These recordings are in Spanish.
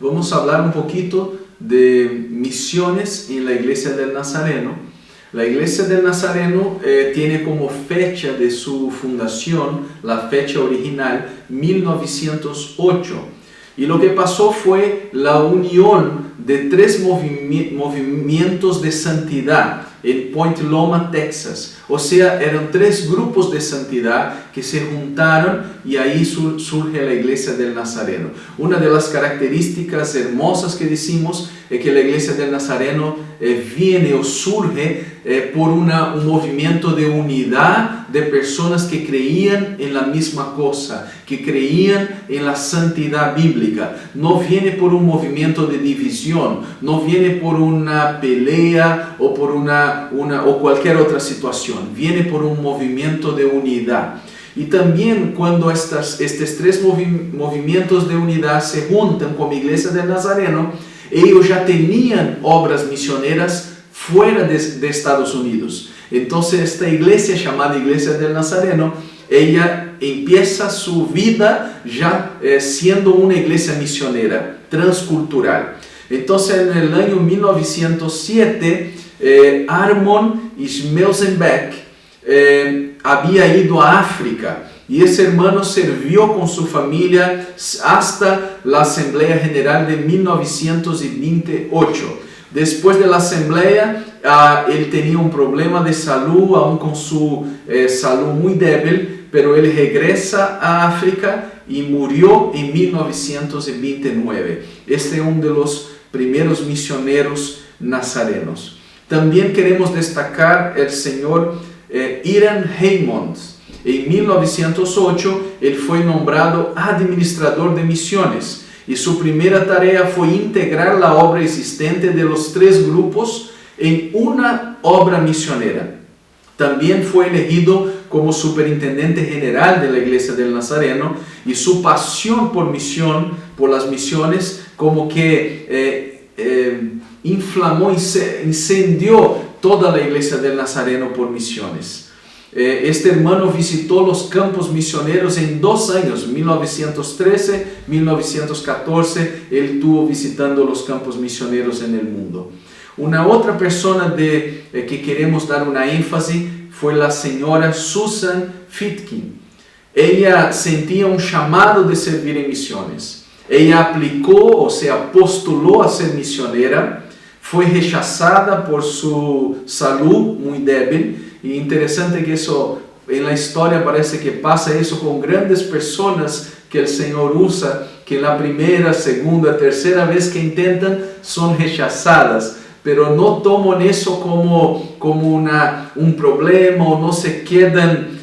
vamos a hablar un poquito de misiones en la Iglesia del Nazareno. La Iglesia del Nazareno tiene como fecha de su fundación, la fecha original, 1908. Y lo que pasó fue la unión de tres movimientos de santidad en Point Loma, Texas. O sea, eran tres grupos de santidad que se juntaron y ahí surge la Iglesia del Nazareno. Una de las características hermosas que decimos es que la Iglesia del Nazareno viene o surge por un movimiento de unidad de personas que creían en la misma cosa, que creían en la santidad bíblica. No viene por un movimiento de división, no viene por una pelea o por o cualquier otra situación, viene por un movimiento de unidad. Y también cuando estos tres movimientos de unidad se juntan con la Iglesia del Nazareno, ellos ya tenían obras misioneras fuera de Estados Unidos. Entonces esta iglesia llamada Iglesia del Nazareno, ella empieza su vida ya siendo una iglesia misionera, transcultural. Entonces en el año 1907, Armon Schmelzenbeck había ido a África y ese hermano sirvió con su familia hasta la Asamblea General de 1928. Después de la asamblea, él tenía un problema de salud, aún con su salud muy débil, pero él regresa a África y murió en 1929. Este es uno de los primeros misioneros nazarenos. También queremos destacar el señor Hiram Heymonds. En 1908, él fue nombrado administrador de misiones y su primera tarea fue integrar la obra existente de los tres grupos en una obra misionera. También fue elegido como superintendente general de la Iglesia del Nazareno y su pasión por las misiones, como que inflamó, incendió toda la Iglesia del Nazareno por misiones. Este hermano visitó los campos misioneros en 2 años, 1913, 1914, él estuvo visitando los campos misioneros en el mundo. Una otra persona que queremos dar una énfasis fue la señora Susan Fitkin. Ella sentía un llamado de servir en misiones. Ella aplicó, o sea, postuló a ser misionera, fue rechazada por su salud muy débil. Y interesante que eso, en la historia parece que pasa eso con grandes personas que el Señor usa, que la primera, segunda, tercera vez que intentan son rechazadas, pero no toman eso como un problema o no se quedan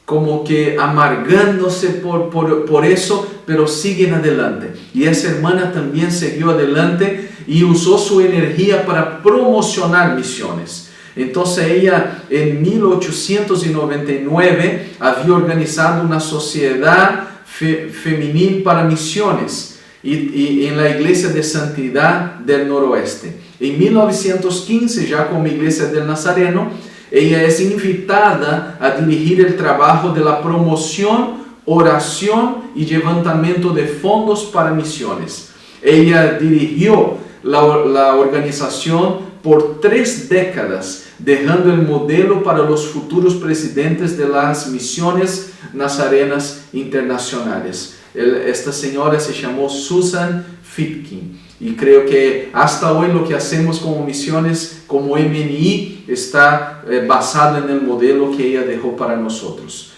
como que amargándose por eso, pero siguen adelante. Y esa hermana también siguió adelante y usó su energía para promocionar misiones. Entonces ella en 1899 había organizado una sociedad femenil para misiones y en la Iglesia de Santidad del Noroeste. En 1915, ya como Iglesia del Nazareno, ella es invitada a dirigir el trabajo de la promoción, oración y levantamiento de fondos para misiones. Ella dirigió la organización por 3 décadas, dejando el modelo para los futuros presidentes de las misiones nazarenas internacionales. Esta señora se llamó Susan Fitkin y creo que hasta hoy lo que hacemos como misiones, como MNI, está basado en el modelo que ella dejó para nosotros.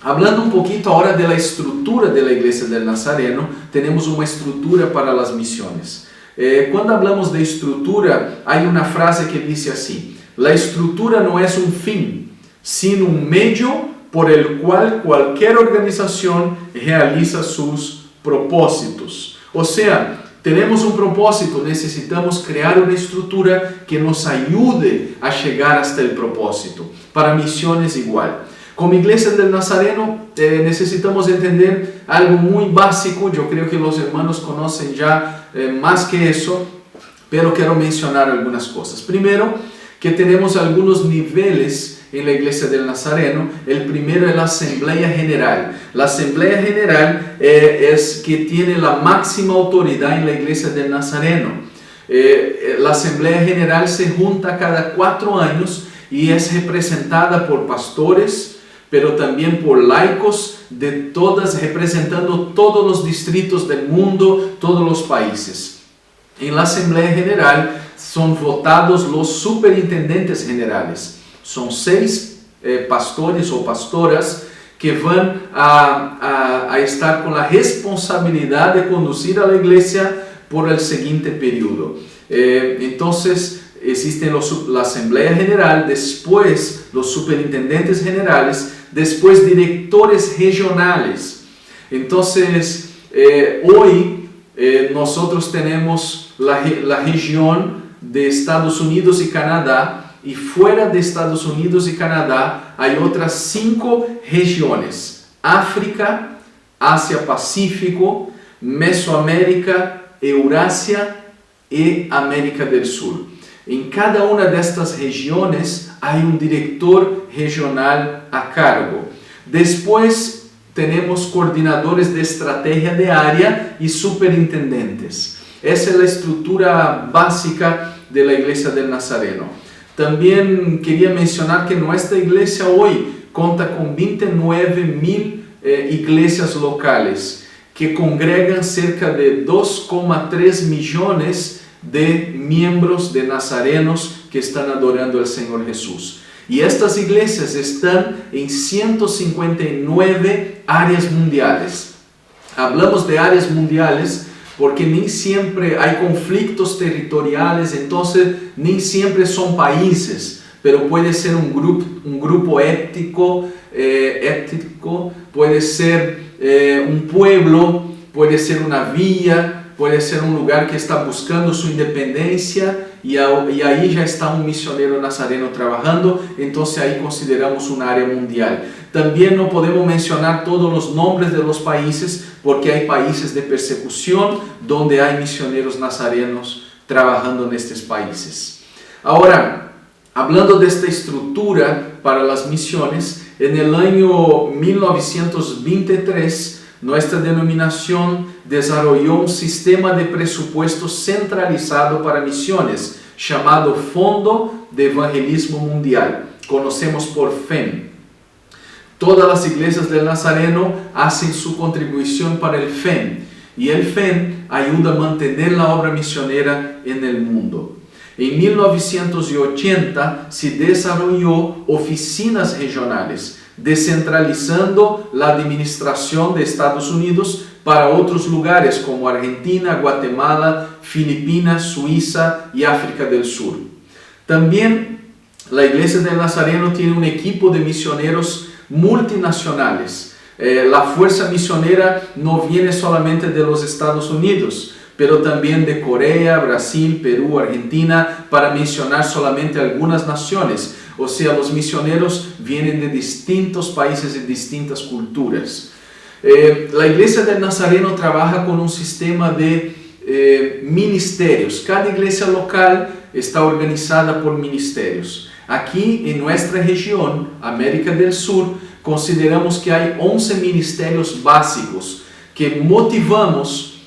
Hablando un poquito ahora de la estructura de la Iglesia del Nazareno, tenemos una estructura para las misiones. Cuando hablamos de estructura, hay una frase que dice así: la estructura no es un fin, sino un medio por el cual cualquier organización realiza sus propósitos. O sea, tenemos un propósito, necesitamos crear una estructura que nos ayude a llegar hasta el propósito. Para misiones igual. Como Iglesia del Nazareno necesitamos entender algo muy básico. Yo creo que los hermanos conocen ya más que eso, pero quiero mencionar algunas cosas. Primero, que tenemos algunos niveles en la Iglesia del Nazareno. El primero es la Asamblea General. La Asamblea General es que tiene la máxima autoridad en la Iglesia del Nazareno. La Asamblea General se junta cada 4 años y es representada por pastores, pero también por laicos representando todos los distritos del mundo, todos los países. En la Asamblea General son votados los superintendentes generales. Son 6 pastores o pastoras que van a estar con la responsabilidad de conducir a la iglesia por el siguiente periodo. Entonces, existe la Asamblea General, después los superintendentes generales, después directores regionales. Entonces, hoy nosotros tenemos la región de Estados Unidos y Canadá, y fuera de Estados Unidos y Canadá hay otras 5 regiones: África, Asia-Pacífico, Mesoamérica, Eurasia y América del Sur. En cada una de estas regiones hay un director regional a cargo. Después tenemos coordinadores de estrategia de área y superintendentes. Esa es la estructura básica de la Iglesia del Nazareno. También quería mencionar que nuestra iglesia hoy cuenta con 29,000 iglesias locales que congregan cerca de 2,3 millones de miembros de nazarenos que están adorando al Señor Jesús. Y estas iglesias están en 159 áreas mundiales. Hablamos de áreas mundiales porque ni siempre hay conflictos territoriales, entonces ni siempre son países, pero puede ser un grupo étnico, puede ser un pueblo, puede ser una villa, puede ser un lugar que está buscando su independencia y ahí ya está un misionero nazareno trabajando, entonces ahí consideramos un área mundial. También no podemos mencionar todos los nombres de los países porque hay países de persecución donde hay misioneros nazarenos trabajando en estos países. Ahora, hablando de esta estructura para las misiones, en el año 1923, nuestra denominación desarrolló un sistema de presupuesto centralizado para misiones llamado Fondo de Evangelismo Mundial. Conocemos por FEM. Todas las iglesias del Nazareno hacen su contribución para el FEM y el FEM ayuda a mantener la obra misionera en el mundo. En 1980 se desarrolló oficinas regionales, descentralizando la administración de Estados Unidos para otros lugares como Argentina, Guatemala, Filipinas, Suiza y África del Sur. También la Iglesia del Nazareno tiene un equipo de misioneros multinacionales. La fuerza misionera no viene solamente de los Estados Unidos, pero también de Corea, Brasil, Perú, Argentina, para mencionar solamente algunas naciones. O sea, los misioneros vienen de distintos países y distintas culturas. La Iglesia del Nazareno trabaja con un sistema de ministerios. Cada iglesia local está organizada por ministerios. Aquí en nuestra región, América del Sur, consideramos que hay 11 ministerios básicos que motivamos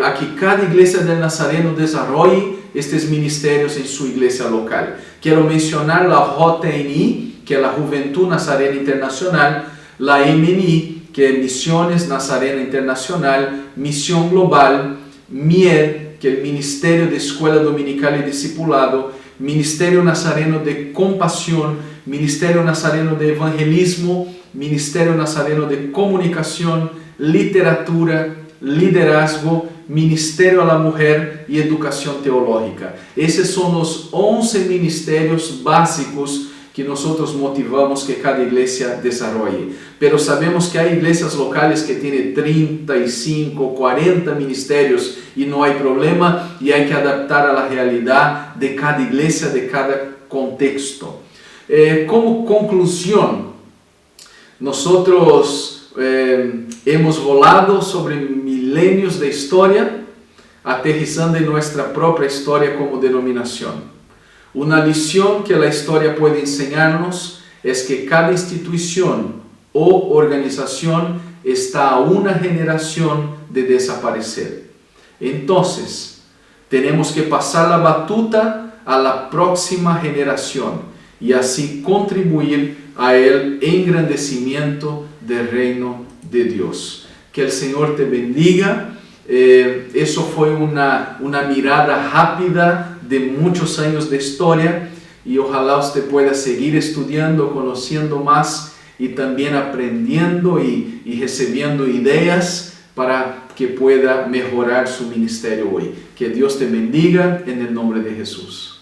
a que cada iglesia del Nazareno desarrolle estos ministerios en su iglesia local. Quiero mencionar la JNI, que es la Juventud Nazarena Internacional, la MNI, que es Misiones Nazarena Internacional, Misión Global, MIED, que es el Ministerio de Escuela Dominical y Discipulado, Ministerio Nazareno de Compasión, Ministerio Nazareno de Evangelismo, Ministerio Nazareno de Comunicación, Literatura, Liderazgo, Ministerio a la Mujer y Educación Teológica. Esos son los 11 ministerios básicos que nosotros motivamos que cada iglesia desarrolle. Pero sabemos que hay iglesias locales que tienen 35, 40 ministerios y no hay problema, y hay que adaptar a la realidad de cada iglesia, de cada contexto. Como conclusión, nosotros hemos volado sobre milenios de historia, aterrizando en nuestra propia historia como denominación. Una lección que la historia puede enseñarnos es que cada institución o organización está a una generación de desaparecer. Entonces, tenemos que pasar la batuta a la próxima generación y así contribuir a el engrandecimiento del reino de Dios. Que el Señor te bendiga. Eso fue una mirada rápida de muchos años de historia y ojalá usted pueda seguir estudiando, conociendo más y también aprendiendo y recibiendo ideas para que pueda mejorar su ministerio hoy. Que Dios te bendiga en el nombre de Jesús.